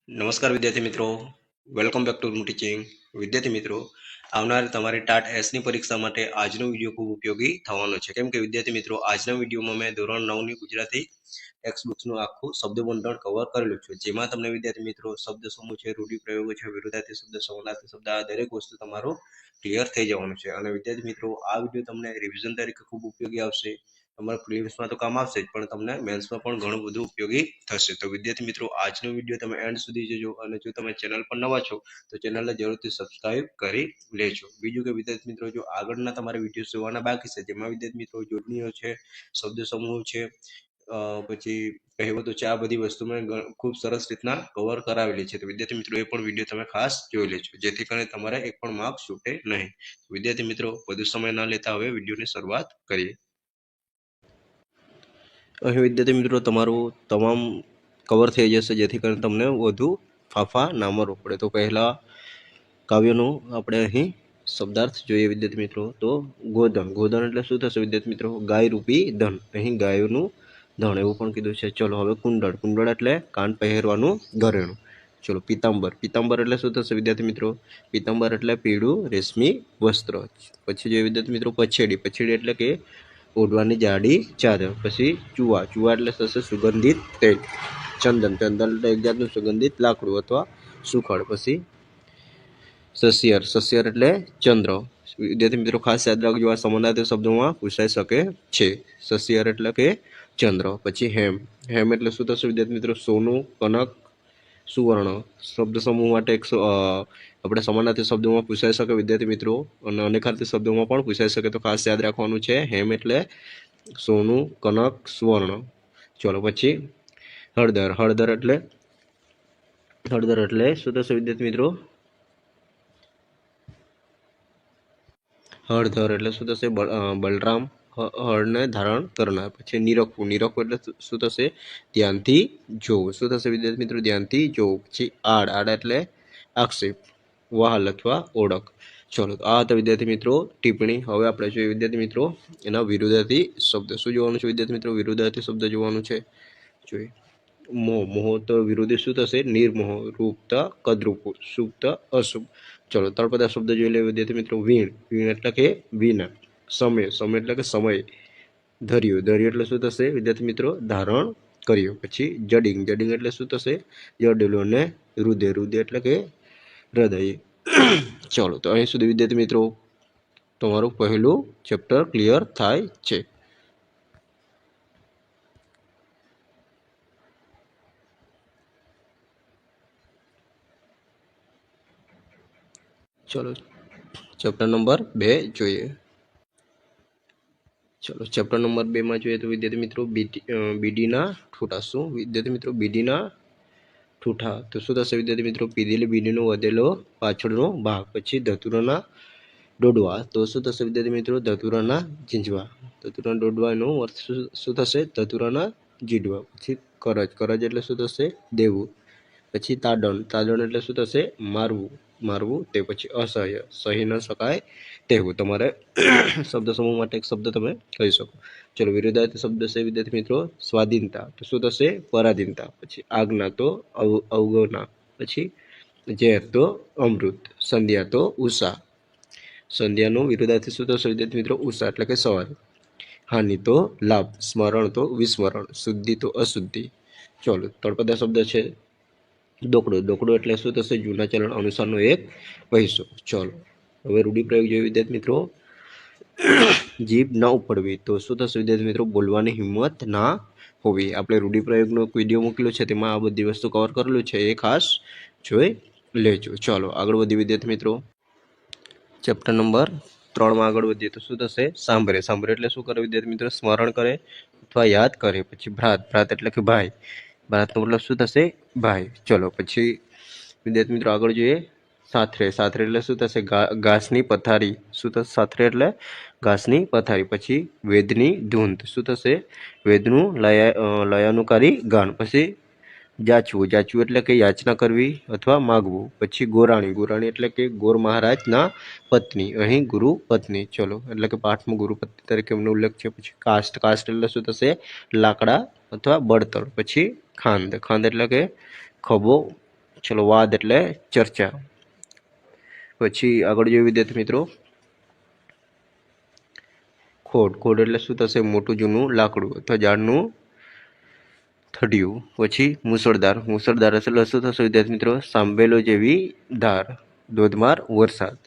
નમસ્કાર વિદ્યાર્થી મિત્રો, વેલકમ બેક ટુ ટીચિંગ. વિદ્યાર્થી મિત્રો, આવનાર તમારી ટાટ એસની પરીક્ષા માટે આજનો વિડીયો ખૂબ ઉપયોગી થવાનો છે. કેમ કે વિદ્યાર્થી મિત્રો, આજના વિડીયોમાં મેં ધોરણ 9ની ગુજરાતી ટેક્સ્ટ બુક્સનું આખું શબ્દભંડોળ કવર કરેલું છે, જેમાં તમને વિદ્યાર્થી મિત્રો શબ્દ સમૂહ છે, રૂઢિપ્રયોગો છે, વિરુદ્ધાર્થી શબ્દ, સમાનાર્થી શબ્દ, આ દરેક વસ્તુ તમારું ક્લિયર થઈ જવાનું છે. અને વિદ્યાર્થી મિત્રો, આ વિડીયો તમને રિવિઝન તરીકે ખૂબ ઉપયોગી આવશે. તમારા પ્રિલિમ્સમાં તો કામ આવશે જ, પણ તમને મેન્સમાં પણ ઘણું બધું ઉપયોગી થશે. તો વિદ્યાર્થી મિત્રો, આજનો વિડીયો તમે એન્ડ સુધી જોજો. અને જો તમે ચેનલ પર નવા છો તો ચેનલને જરૂરથી સબસ્ક્રાઇબ કરી લેજો. બીજું કે વિદ્યાર્થી મિત્રો, જો આગળના તમારે વિડીયો જોવાના બાકી છે, જેમાં વિદ્યાર્થી મિત્રો જોડણીઓ છે, શબ્દ સમૂહ છે, પછી કહેવતો છે, આ બધી વસ્તુ મેં ખૂબ સરસ રીતના કવર કરાવેલી છે. તો વિદ્યાર્થી મિત્રો, એ પણ વિડીયો તમે ખાસ જોઈ લેજો, જેથી કરીને તમારે એક પણ માર્ક છૂટે નહીં. વિદ્યાર્થી મિત્રો, વધુ સમય ન લેતા હવે વિડીયોની શરૂઆત કરીએ. અહીં વિદ્યાર્થી મિત્રો તમારું તમામ કવર થઈ જશે, જેથી કરીને તમને વધુ ફાફા ના મારવું પડે. તો પહેલા કાવ્યનું આપણે અહીં શબ્દાર્થ જોઈએ વિદ્યાર્થી મિત્રો. તો ગોધન, ગોધન એટલે શું થશે વિદ્યાર્થી મિત્રો? ગાય રૂપી ધન. અહીં ગાયનું ધન એવું પણ કીધું છે. ચલો હવે કુંડળ, કુંડળ એટલે કાન પહેરવાનું ઘરેણું. ચલો પિતાંબર, પિતાંબર એટલે શું થશે વિદ્યાર્થી મિત્રો? પિતાંબર એટલે પીળું રેશમી વસ્ત્ર. પછી જોઈએ વિદ્યાર્થી મિત્રો પછેડી, પછેડી એટલે કે ઓઢવાની જાડી ચાદર. પછી ચૂવા, ચૂવા એટલે થશે સુગંધિત તેલ. ચંદન, ચંદન એટલે એક જાતનું સુગંધિત લાકડું અથવા સુખડ. પછી સસિયર, સસિયર એટલે ચંદ્ર. વિદ્યાર્થી મિત્રો ખાસ યાદ રાખજો, આ સમાનાર્થી શબ્દોમાં પૂછાઈ શકે છે. સસિયર એટલે કે ચંદ્ર. પછી હેમ, હેમ એટલે શું થશે વિદ્યાર્થી મિત્રો? સોનું, કનક, સુવર્ણ. શબ્દ સમૂહ માટે આપણે સમાનાર્થી શબ્દોમાં પૂછાઈ શકે વિદ્યાર્થી મિત્રો, અને અનેકાર્થી શબ્દોમાં પણ પૂછાઈ શકે. તો ખાસ યાદ રાખવાનું છે, હેમ એટલે સોનું, કનક, સુવર્ણ. ચલો પછી હળદર, હળદર એટલે શું થશે વિદ્યાર્થી મિત્રો? હળધર એટલે શું થશે? બલરામ હળને ધારણ કરનાર. પછી નિરખવું, નિરખવું એટલે શું થશે? ધ્યાનથી જોવું. શું થશે વિદ્યાર્થી મિત્રો? ધ્યાનથી જોવું. પછી આડ, આડ એટલે આક્ષેપ, વહાલ અથવા ઓળખ. ચલો તો આ હતા વિદ્યાર્થી મિત્રો ટિપ્પણી. હવે આપણે જોઈએ વિદ્યાર્થી મિત્રો એના વિરુદ્ધાર્થી શબ્દ. શું જોવાનું છે વિદ્યાર્થી મિત્રો? વિરુદ્ધાર્થી શબ્દ જોવાનું છે. જોઈએ મોહ, મોહ તો વિરોધી શું થશે? નિર્મોહ. રૂપતા કદરૂપું, શુભતા અશુભ. ચલો તળપદા શબ્દ જોઈ લે વિદ્યાર્થી મિત્રો. વીણ, વીણ એટલે કે વિના. સમય, સમય એટલે કે સમય. ધર્યું, ધર્યું એટલે શું થશે વિદ્યાર્થી મિત્રો? ધારણ કર્યું. પછી જડિંગ, જડિંગ એટલે શું થશે? જડેલું. અને હૃદય, હૃદય એટલે કે હૃદય. ચલો તો અહીં સુધી વિદ્યાર્થી મિત્રો તમારું પહેલું ચેપ્ટર ક્લિયર થાય છે. ચલો ચેપ્ટર નંબર 2 જોઈએ. ચલો ચેપ્ટર નંબર 2 માં જોઈએ તો વિદ્યાર્થી મિત્રો બીડીના ઠૂઠા. શું વિદ્યાર્થી મિત્રો? બીડીના ઠૂઠા. તો શું થશે વિદ્યાર્થી મિત્રો? પીધેલી બીડીનો વધેલો પાછળનો ભાગ. પછી ધતુરાના ડોડવા. તો શું થશે વિદ્યાર્થી મિત્રો? ધતુરાના ઝીંઝવા. ધતુરાના ડોડવાનો અર્થ શું થશે? ધતુરાના જીડવા. પછી કરજ, કરજ એટલે શું થશે? દેવું. પછી તાડણ, તાડણ એટલે શું થશે? મારવું, મારવું તે. પછી અસહ્ય, સહી ન શકાય તેવું. તમારે શબ્દ સમૂહ માટે એક શબ્દ તમે કહી શકો. ચલો વિરુદ્ધાર્થી શબ્દ છે વિદ્યાર્થી મિત્રો સ્વાધીનતા. તો શું થશે? પરાધીનતા. પછી આજ્ઞા તો અવગણના. પછી ઝેર તો અમૃત. સંધ્યા તો ઉષા. સંધ્યાનું વિરુદ્ધાર્થી શું થશે વિદ્યાર્થી મિત્રો? ઉષા એટલે કે સવારે. હાનિ તો લાભ. સ્મરણ તો વિસ્મરણ. શુદ્ધિ તો અશુદ્ધિ. ચલો તળપદા શબ્દ છે દોકડો. દોકડો એટલે શું થશે? જૂના ચલણ અનુસારનો એક પૈસો. ચલો હવે રૂઢિપ્રયોગ જોઈએ વિદ્યાર્થી મિત્રો. જીભ ન ઉપડવી. તો શું થશે વિદ્યાર્થી મિત્રો? બોલવાની હિંમત ના હોવી. આપણે રૂઢિપ્રયોગનો વિડીયો મૂકેલો છે, તેમાં આ બધી વસ્તુ કવર કરેલું છે, એ ખાસ જોઈ લેજો. ચાલો આગળ વધી વિદ્યાર્થી મિત્રો ચેપ્ટર નંબર 3 માં આગળ વધીએ તો શું થશે? સાંભળે. સાંભળે એટલે શું કરે વિદ્યાર્થી મિત્રો? સ્મરણ કરે અથવા યાદ કરે. પછી ભ્રાત, ભ્રાત એટલે કે ભાઈ. ભ્રાતનો મતલબ શું થશે? ભાઈ. ચલો પછી વિદ્યાર્થી મિત્રો આગળ જોઈએ. સાથરે, સાથરે એટલે શું થશે? ઘાસની પથારી. શું થશે? સાથરે એટલે ઘાસની પથારી. પછી વેદની ધૂંધ. શું થશે? વેદનું લયાનુકારી ગાન. પછી જાચવું, જાચવું એટલે કે યાચના કરવી અથવા માગવું. પછી ગોરાણી, ગોરાણી એટલે કે ગોર મહારાજના પત્ની. અહીં ગુરુ પત્ની. ચલો એટલે કે પાઠમાં ગુરુ પત્ની તરીકે એમનો ઉલ્લેખ છે. પછી કાસ્ટ, કાસ્ટ એટલે શું થશે? લાકડા અથવા બળતણ. પછી ખાંડ, ખાંડ એટલે કે ખભો ચલો વાદ એટલે ચર્ચા. પછી આગળ જોઈએ વિદ્યાર્થી મિત્રો ખોડ. ખોડ એટલે શું થશે? મોટું જૂનું લાકડું અથવા ઝાડનું થડિયું. પછી મુસળધાર. મુસળધાર એટલે શું થશે વિદ્યાર્થી મિત્રો? સાંભેલો જેવી ધાર, ધોધમાર વરસાદ.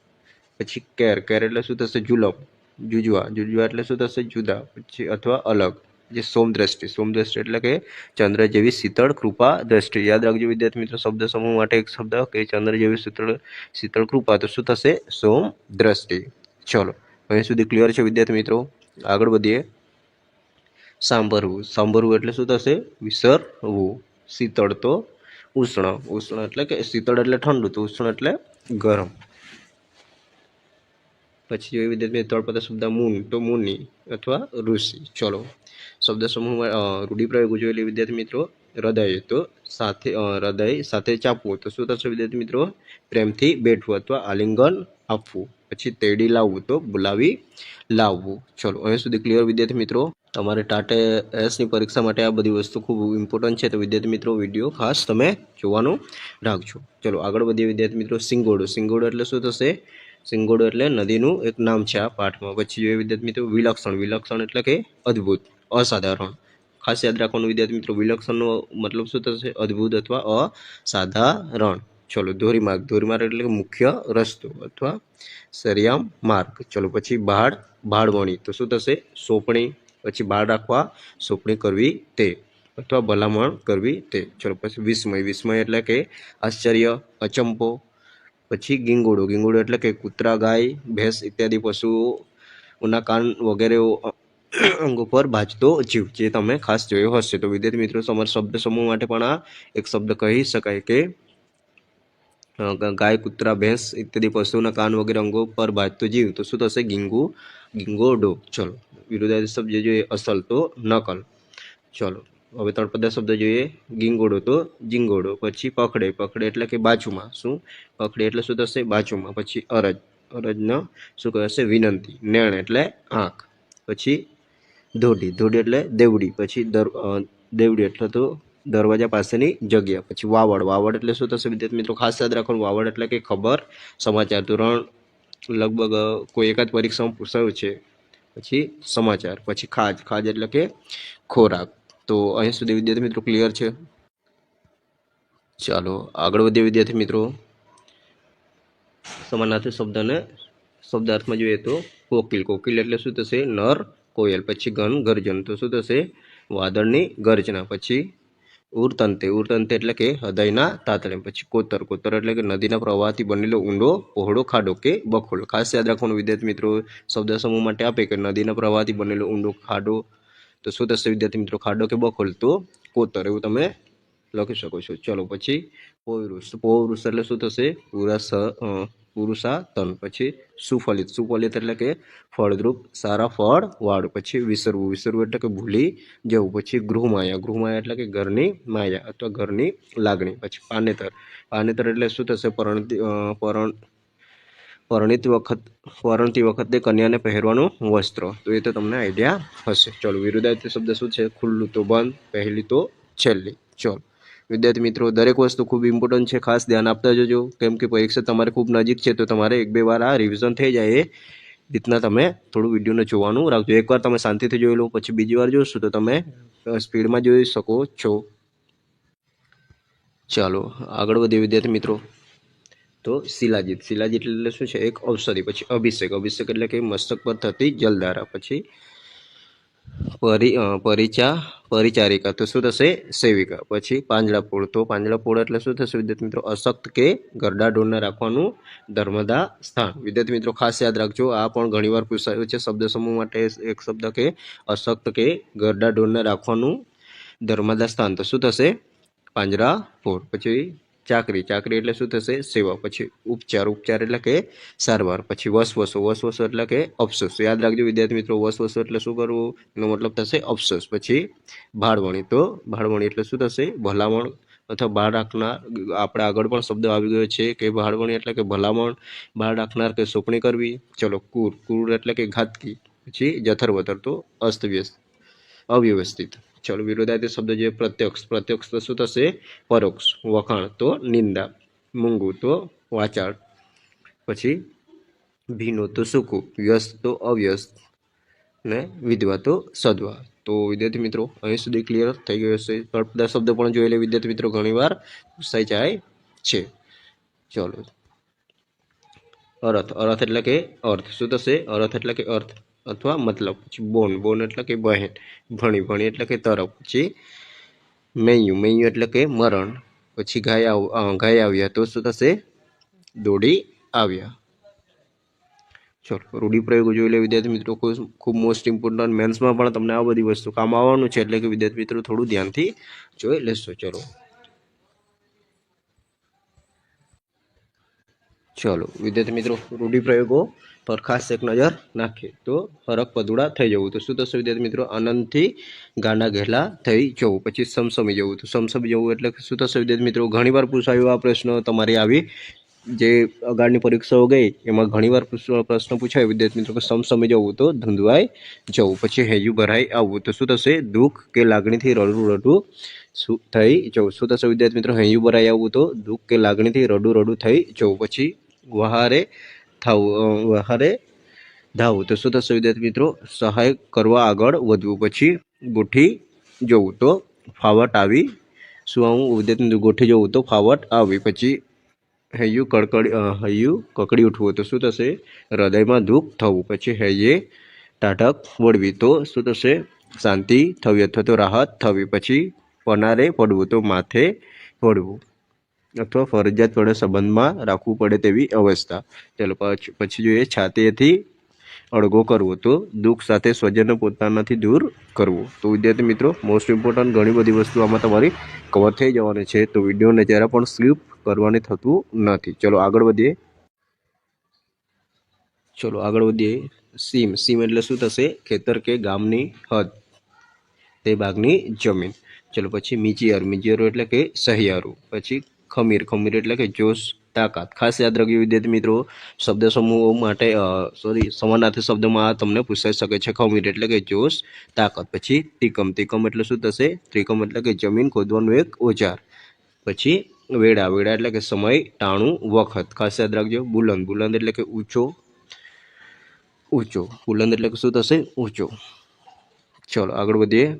પછી કેર. કેર એટલે શું થશે? જુલમ, જુજવા. જુજવા એટલે શું થશે? જુદા પછી અથવા અલગ. જે સોમદ્રષ્ટિ. સોમદ્રષ્ટિ એટલે કે ચંદ્ર જેવી શીતળ કૃપા દ્રષ્ટિ. યાદ રાખજો વિદ્યાર્થી મિત્રો, શબ્દ સમૂહ માટે એક શબ્દ કે ચંદ્ર જેવી શીતળ કૃપા, તો શું થશે? સોમ દ્રષ્ટિ. ચલો અહીં સુધી ક્લિયર છે વિદ્યાર્થી મિત્રો? આગળ વધીએ. સાંભરવું. સાંભરવું એટલે શું થશે? વિસરવું. શીતળ તો ઉષ્ણ. ઉષ્ણ એટલે કે શીતળ એટલે ઠંડુ, તો ઉષ્ણ એટલે ગરમ. પછી જોઈએ વિદ્યાર્થી તળપદા શબ્દ મૂન, તો મુનિ અથવા ઋષિ. ચલો શબ્દ સમૂહમાં રૂઢિપ્રયોગો જોઈ લઈએ વિદ્યાર્થી મિત્રો. હૃદય, તો સાથે હૃદય સાથે ચાપવું, તો શું થશે વિદ્યાર્થી મિત્રો? પ્રેમથી બેઠવું અથવા આલિંગન આપવું. પછી તેડી લાવવું, તો બોલાવી લાવવું. ચલો અહીં સુધી ક્લિયર વિદ્યાર્થી મિત્રો? તમારે ટાટે એસની પરીક્ષા માટે આ બધી વસ્તુ ખૂબ ઇમ્પોર્ટન્ટ છે, તો વિદ્યાર્થી મિત્રો વિડીયો ખાસ તમે જોવાનું રાખજો. ચલો આગળ વધીએ વિદ્યાર્થી મિત્રો. સિંગોડો. સિંગોડો એટલે શું થશે? સિંગોડો એટલે નદીનું એક નામ છે આ પાઠમાં. પછી જોઈએ વિદ્યાર્થી મિત્રો વિલક્ષણ. વિલક્ષણ એટલે કે અદ્ભુત, અસાધારણ. ખાસ યાદ રાખવાનું વિદ્યાર્થી મિત્રો, વિલક્ષણનો મતલબ શું થશે? અદ્ભુત અથવા અસાધારણ. ચલો ધોરીમાર્ગ. ધોરીમાર્ગ એટલે મુખ્ય રસ્તો અથવા સરિયામ માર્ગ. ચલો પછી ભાડ. ભાડવણી, તો શું થશે? સોંપણી. પછી ભાડ રાખવા, સોંપણી કરવી તે અથવા ભલામણ કરવી તે. ચલો પછી વિસ્મય. વિસ્મય એટલે કે આશ્ચર્ય, અચંપો. પછી ગીંગોડો. ગીંગોડો એટલે કે કૂતરા, ગાય, ભેંસ ઇત્યાદિ પશુઓના કાન વગેરે અંગો પર બાજતો જીવ, જે તમે ખાસ જોયો હશે. તો વિદ્યાર્થી મિત્રો તમારા શબ્દ સમૂહ માટે પણ આ એક શબ્દ કહી શકાય કે ગાય, કૂતરા, ભેંસ ઇત્યાદિ પશુઓના કાન વગેરે અંગો પર બાજતો જીવ, તો શું થશે? ગીંગોડો. ચલો વિરુદ્ધાર્થી શબ્દ જોઈએ. અસલ, તો નકલ. ચલો હવે તળપદા શબ્દ જોઈએ. ગીંગોડો, તો જીંગોડો. પછી પકડે. પકડે એટલે કે બાજુમાં. શું? પકડે એટલે શું થશે? બાજુમાં. પછી અરજ. અરજનો શું કહેશે? વિનંતી. નેણ એટલે આંખ. પછી ધોડી. ધોડી એટલે દેવડી. પછી દેવડી એટલે તો દરવાજા પાસેની જગ્યા. પછી વાવડ. વાવડ એટલે શું થશે વિદ્યાર્થી મિત્રો? ખાસ યાદ રાખવાનું, વાવડ એટલે કે ખબર, સમાચાર. ધોરણ લગભગ કોઈ એકાદ પરીક્ષામાં પૂછાયું છે. પછી સમાચાર. પછી ખાજ. ખાજ એટલે કે ખોરાક. તો અહીં સુધી વિદ્યાર્થી મિત્રો ક્લિયર છે? ચાલો આગળ વધીએ વિદ્યાર્થી મિત્રો. સમાનાર્થી શબ્દને શબ્દાર્થમાં જોઈએ તો કોકિલ. કોકિલ એટલે શું થશે? નર કોયલ. પછી ઘન. ગર્જન, તો શું થશે? વાદળની ગર્જના. પછી ઉરતંતે. ઉરતંતે એટલે કે હૃદયના તાતણે. પછી કોતર. કોતર એટલે કે નદીના પ્રવાહથી બનેલો ઊંડો પહોળો ખાડો કે બખોલ. ખાસ યાદ રાખવાનું વિદ્યાર્થી મિત્રો, શબ્દ સમૂહ માટે આપે કે નદીના પ્રવાહથી બનેલો ઊંડો ખાડો, તો શું થશે વિદ્યાર્થી મિત્રો? ખાડો કે બખોલ, તો કોતર. એવું તમે લખી શકો છો. ચલો પછી પૌરુષ. પૌરુષ એટલે શું થશે? પુરુષાતન. પછી સુફલિત. સુફલિત એટલે કે ફળદ્રુપ, સારા ફળ વાળું. પછી વિસરવું. વિસરવું એટલે કે ભૂલી જવું. પછી ગૃહમાયા. ગૃહમાયા એટલે કે ઘરની માયા અથવા ઘરની લાગણી. પછી પાનેતર. પાનેતર એટલે શું થશે? પરણતી વખતે કન્યાને પહેરવાનું વસ્ત્ર. તો એ તો તમને આઈડિયા હશે. ચલો વિરુદ્ધાર્થી શબ્દ શું છે? ખુલ્લું, તો બંધ. પહેલી, તો છેલ્લી. ચલો વિદ્યાર્થી મિત્રો દરેક વસ્તુ ખૂબ ઇમ્પોર્ટન્ટ છે, ખાસ ધ્યાન આપતા જજો, કેમ કે પરીક્ષા તમારે ખૂબ નજીક છે. તો તમારે એક બે વાર આ રિવિઝન થઈ જાય એ રીતના તમે થોડું વિડીયોને જોવાનું રાખજો. એકવાર તમે શાંતિથી જોઈ લો, પછી બીજી વાર જોશો તો તમે સ્પીડમાં જોઈ શકો છો. ચાલો આગળ વધીએ વિદ્યાર્થી મિત્રો. તો શિલાજીત. શિલાજીત એટલે શું છે? એક ઔષધિ. પછી અભિષેક. અભિષેક એટલે કે મસ્તક પર થતી જલધારા. પછી પરિચારિકા, તો શું થશે? સેવિકા. પછી પાંજરાપોળ. તો પાંજરાપોળ એટલે શું થશે વિદ્યાર્થી મિત્રો? અશક્ત કે ઘરડા ઢોરને રાખવાનું ધર્મદા સ્થાન. વિદ્યાર્થી મિત્રો ખાસ યાદ રાખજો, આ પણ ઘણીવાર પૂછાયું છે શબ્દ સમૂહ માટે એક શબ્દ કે અશક્ત કે ઘરડા ઢોરને રાખવાનું ધર્મદા સ્થાન, તો શું થશે? પાંજરાપોળ. પછી ચાકરી. ચાકરી એટલે શું થશે? સેવા. પછી ઉપચાર. ઉપચાર એટલે કે સારવાર. પછી વસવસો. વસવસો એટલે કે અફસોસ. યાદ રાખજો વિદ્યાર્થી મિત્રો, વસવસો એટલે શું કરવું? એનો મતલબ થશે અફસોસ. પછી ભાડવણી. તો ભાડવણી એટલે શું થશે? ભલામણ અથવા ભાડ રાખનાર. આપણે આગળ પણ શબ્દ આવી ગયો છે કે ભાડવણી એટલે કે ભલામણ, ભાડ રાખનાર કે સોંપણી કરવી. ચલો કુર. કુર એટલે કે ઘાતકી. પછી જથર વથર, તો અસ્તવ્યસ્ત, અવ્યવસ્થિત. चलो विरोधार्थी शब्द जो प्रत्यक्ष, प्रत्यक्ष तो शू थशे परोक्ष, वखाण तो निंदा, मूंगू तो वाचाळ, पछी भीनो तो सूकू, व्यस्त तो अव्यस्त ने विधवा तो सधवा। तो विद्यार्थी मित्रों અહીં સુધી ક્લિયર થઈ ગયો હશે। બધા શબ્દો પણ જોઈ લે વિદ્યાર્થી મિત્રો, ઘણીવાર પૂછાઈ જાય છે। ચલો અર્થ, અર્થ એટલે કે અર્થ શું થશે? અર્થ એટલે કે અર્થ અથવા મતલબ। પછી બોન, બોન એટલે કે બહેન। ભણી, ભણી એટલે કે તરફ। પછી મૈયું, મૈયું એટલે કે મરણ। પછી ઘાય આવ્યા તો શું થશે? દોડી આવ્યા। चलो रूढ़िप्रयोगो जोई ले विद्यार्थी मित्रों, खूब मोस्ट इम्पोर्टન્ટ मेन्स में पण तमने आ बधी वस्तु काम आववानुं छे, एटले के विद्यार्थी मित्रों थोड़ुं ध्यानथी जोई लेशो। चलो चलो विद्यार्थी मित्रों रूढ़िप्रयोगो पर खास एक नजर नाखीए तो हरख पदुड़ा थई जवुं तो शुं थशे विद्यार्थी मित्रों? आनंदथी गांडा घेला थई जवुं। पछी समसमी जवुं तो समसमी जवुं एटले शुं थशे विद्यार्थी मित्रों? घणीवार पूछायो आ प्रश्न तमारी आवी जे अगाड़नी परीक्षाओ गई एमां घणीवार प्रश्न पूछायो विद्यार्थी मित्रों के समसमी जवुं तो धूंधवाई जवुं। पछी हैयु भराई आवुं तो शुं थशे? दुख के लागणीथी रडू रडू थई जवुं। शुं थशे विद्यार्थी मित्रों? हैयु भराई आवुं तो दुख के लागणीथी रडू रडू थई जवुं। पछी वहारे थावुं, वहारे धावुं तो शुं थशे विद्यार्थी मित्रों? सहाय करवा आगळ वधवुं। पछी गोठी जवुं तो फावट आवी शुं आवुं विद्यार्थी मित्रों? गोठी जवुं तो फावट आवी। पछी हैयु ककड़ी उठवुं तो शुं थशे? हृदयमां दुख थवुं। पछी हैये टाटक वळवी तो शुं थशे? शांति थवी अथवा तो राहत थवी। पछी पनारे पड़वुं तो माथे पड़वुं अथवा फरजियातपणे संबंधमां राखवुं पड़े तेवी अवस्था। चलो पछी जोईए छातीएथी अड़गो करवो तो दुख साथे स्वजन पोतानाथी दूर करवो। तो विद्यार्थी मित्रों मोस्ट इम्पोर्टન્ટ घणी बधी वस्तु आमां तमारी कवर थई जवानी छे, तो विडियोने जरा पण स्किप करवानी थतुं नथी। चलो आगळ वधीए। चलो आगळ वधीए। सीम, सीम एटले शुं थशे? खेतर के गामनी हद ते भागनी जमीन। चलो पछी मीजियर, मीजियरो एटले के सहियारू। पछी खमीर, खमीर एटले के जोश ताकत। खास याद राखજો विद्यार्थी मित्रों शब्द समूहो माटे समानार्थी शब्दोमां तमने पूछाई शके छे। खमीर एटले के जोश ताकत। पछी तीकम, तीकम एटले शुं थशे? त्रिकम एटले के जमीन खोदवानुं एक औजार। पछी वेड़ा, वेड़ा एटले के समय, टाणुं, वखत। खास याद राखજો। बुलंद, बुलंद एटले के ऊंचो, ऊंचो। बुलंद एटले के शुं थशे? ऊंचो। चलो आगळ वधीए।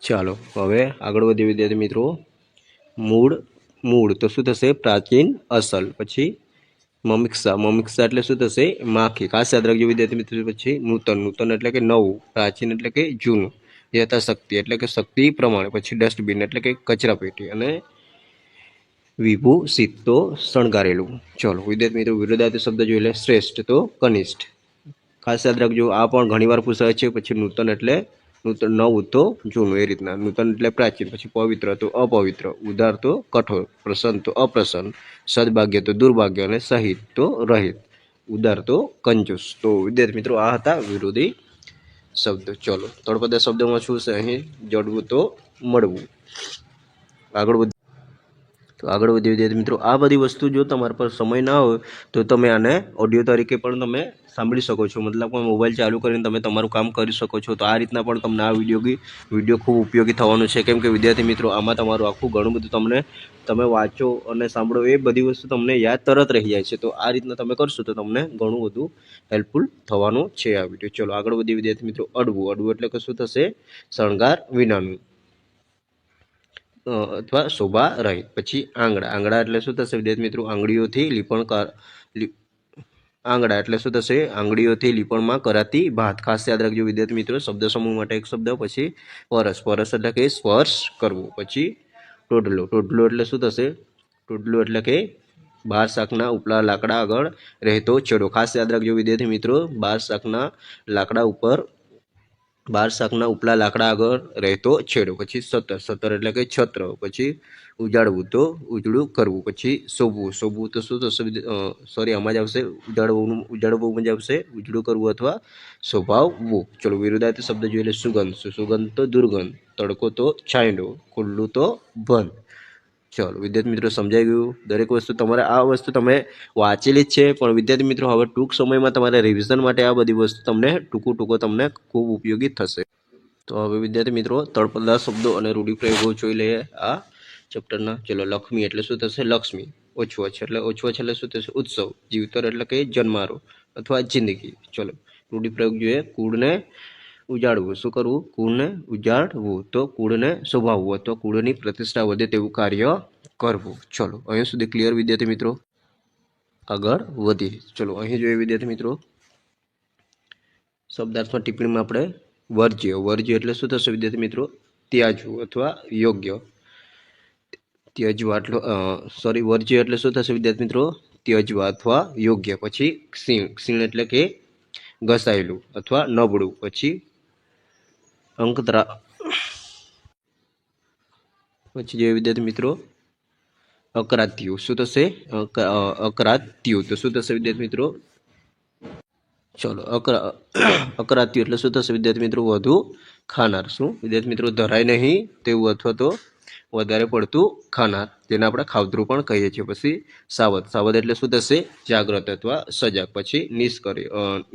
चलो हवे आगळ वधीए विद्यार्थी मित्रों। मूळ, मूळ तो शुं थशे? प्राचीन, असल। पछी ममिक्षा, ममिक्षा एटले शुं थशे? माखी। खास याद राखજો विद्यार्थी मित्रों। पछी नूतन, नूतन एटले के नवुं। प्राचीन एटले के जूनुं। यथाशक्ति एटले के शक्ति प्रमाणे। पछी डस्टबीन एटले के कचरा पेटी। अने विभूषित तो शणगारेलुं। चलो विद्यार्थी मित्रों विरोधार्थी शब्द जोई ले। श्रेष्ठ तो कनिष्ठ। खास याद राखજો आ पण घणीवार पूछाय छे। पछी नूतन एटले नूतन, नवुं तो जूनुं ए रीतना। नूतन एटले प्राचीन। पछी पवित्र तो अपवित्र। उदार तो कठोर। प्रसन्न तो अप्रसन्न। सद्भाग्य तो दुर्भाग्य। अने सहित तो रहित। उदार तो कंजूस। तो विद्यार्थी मित्रों आ हता विरोधी शब्द। चलो तळपदा शब्दमां शुं छे? અહીં જડવું તો મળવું। આગળ વધ तो आगळ वधी विद्यार्थी मित्रों आ बधी वस्तु जो तमारा पर समय ना हो तो तमे आने ऑडियो तरीके पण तमे सांभळी शको छो। मतलब मोबाइल चालू करीने तमे तमारुं काम करी शको छो। तो आ रीतना पण तमने आ विडियो खूब उपयोगी थवानो छे। केम के विद्यार्थी मित्रों आमां तमारुं आखुं घणुं बधुं तमने तमे वाँचो अने सांभळो ए बधी वस्तु तमने याद तरत रही जाय छे। तो आ रीतना तमे करशो तो तमने घणुं बधुं हेल्पफुल थवानुं छे आ विडियो। चलो आगळ वधी विद्यार्थी मित्रों। अडवुं, अडवुं एटले के शुं थशे? शणगार विनानुं अथवा शोभा रहित। पछी आंगळा, आंगळा एटले शुं थशे विद्यार्थी मित्रों? आंगळीओथी लीपण आंगळा एटले शुं थशे? आंगळीओथी लीपणमां कराती भात। खास याद राखજો विद्यार्थी मित्रों शब्द समूह माटे एक शब्द। पछी परस, परस एटले के स्पर्श करवो। पछी टोडलो, टोडलो एटले शुं थशे? टोडलो एटले के बार शाकना उपला लाकड़ा आगळ रहेतो छेडो। खास याद राखજો विद्यार्थी मित्रों बार शाकना लाकड़ा उपर, बार शाकना उपला लाकड़ा आगळ रहेतो छेडो। पछी सतर, सतर एटले के छत्र। पछी उजाड़वुं तो उजळुं करवुं। पछी शोभवुं, शोभवुं तो शुं थशे? सॉरी आमां ज आवशे उजाड़वुं, उजाड़वुं ज आवशे उजळुं करवुं अथवा शोभाववुं। चलो विरोधार्थी शब्द जोई ले। सुगंध, सुगंध तो दुर्गंध। तड़को तो छांयडो। खुल्लुं तो बंध। चलो विद्यार्थी मित्रों समझाई गયું दरेक वस्तु તમારે આ વસ્તુ તમે વાંચેલી જ છે પણ વિદ્યાર્થી મિત્રો હવે ટૂંક સમયમાં તમારે રિવિઝન માટે આ બધી વસ્તુ તમને ટૂંકો તમને ખૂબ ઉપયોગી થશે। તો હવે વિદ્યાર્થી મિત્રો તળપદાર શબ્દો અને રૂઢિપ્રયોગો જોઈ લઈએ આ ચેપ્ટરના। ચલો લક્ષ્મી એટલે શું થશે લક્ષ્મી, ઓછવચ એટલે શું થશે ઉત્સવ, જીવતર એટલે કે જન્મારો અથવા જિંદગી। ચલો રૂઢિપ્રયોગ જોઈએ કુળને ઉજાડવું, શું કરવું કુળને ઉજાડવું તો કુળને શોભાવવું અથવા કુળની પ્રતિષ્ઠા વધે તેવું કાર્ય કરવું। ચલો અહીં સુધી ક્લિયર વિદ્યાર્થી મિત્રો, આગળ વધીએ। ચલો અહીં જોઈએ વિદ્યાર્થી મિત્રો શબ્દાર્થમાં ટિપ્પણીમાં આપણે વર્જ્ય, વર્જ્ય એટલે શું થશે વિદ્યાર્થી મિત્રો ત્યાજવું અથવા યોગ્ય, ત્યજવા એટલે સોરી વર્જ્ય એટલે શું થશે વિદ્યાર્થી મિત્રો ત્યજવા અથવા યોગ્ય। પછી ક્ષીણ, ક્ષીણ એટલે કે ઘસાયેલું અથવા નબળું। પછી અંકતરા, પછી જે વિદ્યાર્થી મિત્રો અકરાત્યું, શું થશે અકરાત્યું તો શું થશે વિદ્યાર્થી મિત્રો ચલો અકરાત્યું એટલે શું થશે વિદ્યાર્થી મિત્રો વધુ ખાનાર, શું વિદ્યાર્થી મિત્રો ધરાય નહીં તેવું અથવા તો વધારે પડતું ખાનાર, જેને આપણે ખાવતરું પણ કહીએ છીએ। પછી સાવધ, સાવધ એટલે શું થશે જાગ્રત અથવા સજાગ। પછી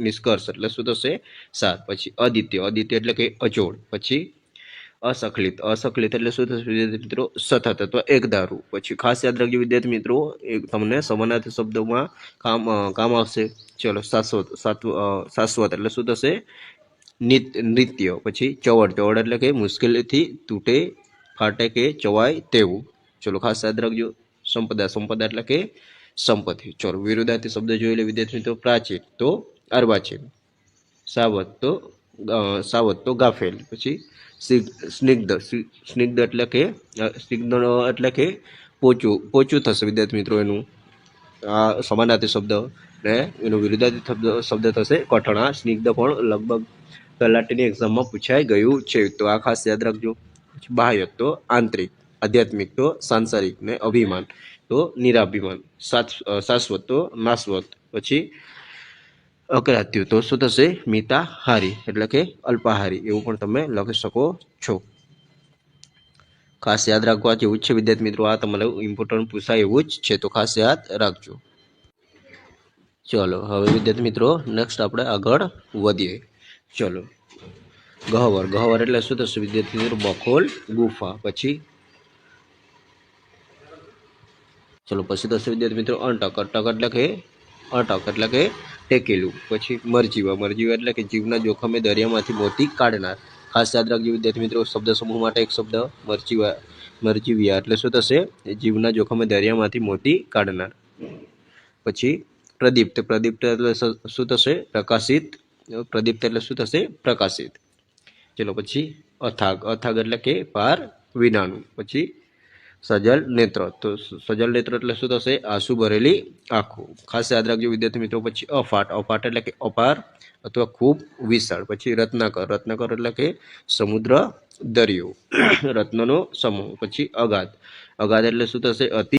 નિષ્કર્ષ એટલે શું થશે સાર। પછી અદિત્ય, અદિત્ય એટલે કે અજોડ। પછી અસખલિત, અસખલિત એટલે શું થશે વિદ્યાર્થી મિત્રો સતત અથવા એકધારું। પછી ખાસ યાદ રાખજો વિદ્યાર્થી મિત્રો તમને સમાનાર્થી શબ્દોમાં કામ આવશે। ચલો શાશ્વત, શાશ્વત એટલે શું થશે નિત્ય। પછી ચવડ, ચવડ એટલે કે મુશ્કેલીથી તૂટે ફાટે કે ચવાય તેવું। ચલો ખાસ યાદ રાખજો। સંપદા, સંપદા એટલે કે સંપત્તિ। ચલો વિરુદ્ધાર્થી શબ્દ જોઈ લે વિદ્યાર્થી મિત્રો પ્રાચીન તો અર્વાચીન, સાવધ તો ગાફેલ। પછી સ્નિગ્ધ, સ્નિગ્ધ એટલે કે સ્નિગ્ધ એટલે કે પોચું, પોચું થશે વિદ્યાર્થી મિત્રો એનું આ સમાનાર્થી શબ્દ ને એનો વિરુદ્ધાર્થી શબ્દ થશે કઠણ। આ સ્નિગ્ધ પણ લગભગ તલાટીની એક્ઝામમાં પૂછાઈ ગયું છે તો આ ખાસ યાદ રાખજો। બાહ્ય તો આંતરિક, આધ્યાત્મિક તો સાંસારિક ને અભિમાન તો નિરાભિમાન, શાશ્વત તો નાશવત। પછી અકરાત્યુ તો શું થશે મિતાહારી એટલે કે અલ્પાહારી એવું પણ તમે લખી શકો છો। ખાસ યાદ રાખવા જેવું જ છે વિદ્યાર્થી મિત્રો, આ તમારે ઇમ્પોર્ટન્ટ પૂછાય એવું જ છે તો ખાસ યાદ રાખજો। ચલો હવે વિદ્યાર્થી મિત્રો નેક્સ્ટ આપણે આગળ વધીએ। ચલો ગહ્વર, ગહ્વર એટલે શું થશે વિદ્યાર્થી મિત્રો બખોલ ગુફા। પછી ચલો પછી થશે વિદ્યાર્થી મિત્રો અંટક, અંટક એટલે કે ટેકેલું। પછી મરજીવા, મરજીવા એટલે કે જીવના જોખમે દરિયામાંથી મોતી કાઢનાર। ખાસ યાદ રાખજો વિદ્યાર્થી મિત્રો શબ્દ સમૂહ માટે એક શબ્દ મરજીવા, મરજીવિયા એટલે શું થશે જીવના જોખમે દરિયામાંથી મોતી કાઢનાર। પછી પ્રદીપ્ત, પ્રદીપ્ત એટલે શું થશે પ્રકાશિત, પ્રદીપ્ત એટલે શું થશે પ્રકાશિત। ચલો પછી અથાગ, અથાગ એટલે કે પાર વિનાનું। પછી સજલ નેત્ર, તો સજલ નેત્ર એટલે શું થશે આંસુ ભરેલી આંખો। ખાસ યાદ રાખજો વિદ્યાર્થી મિત્રો। પછી અફાટ, અફાટ એટલે કે અપાર અથવા ખૂબ વિશાળ। પછી રત્નાકર, રત્નાકર એટલે કે સમુદ્ર દરિયો, રત્નનો સમૂહ। પછી અગાધ, અગાધ એટલે શું થશે અતિ